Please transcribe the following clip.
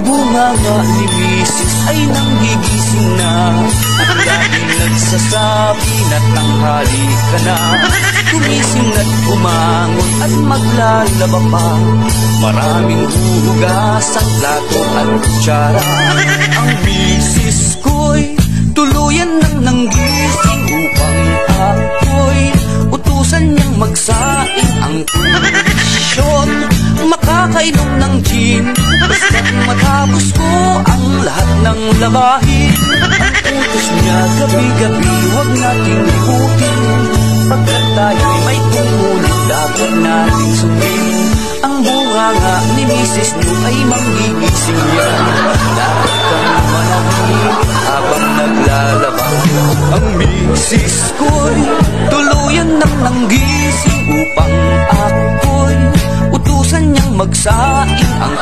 bunganga ni misis ay nanggigising na. Laging nagsasabi na tanghali ka na. Gumising at bumangon at maglalaba pa. Maraming hugas ang plato at kutsara. Ang misis ko'y tuluyan nang nanggising upang ako'y utusan niyang magsaing ang kondisyon. Makakainom ng gin basta't matapos ko ang lahat ng labahin. Ang utos niya gabi-gabi huwag nating limutin. Pagkat tayo'y may tungkulin dapat nating sundin. Ang bunganga ni misis mo ay manggigising yan. Dapat kang manahimik habang naglalaba. Ang misis ko'y tuluyan nang nanggising upang ako'y utusan niyang magsaing ang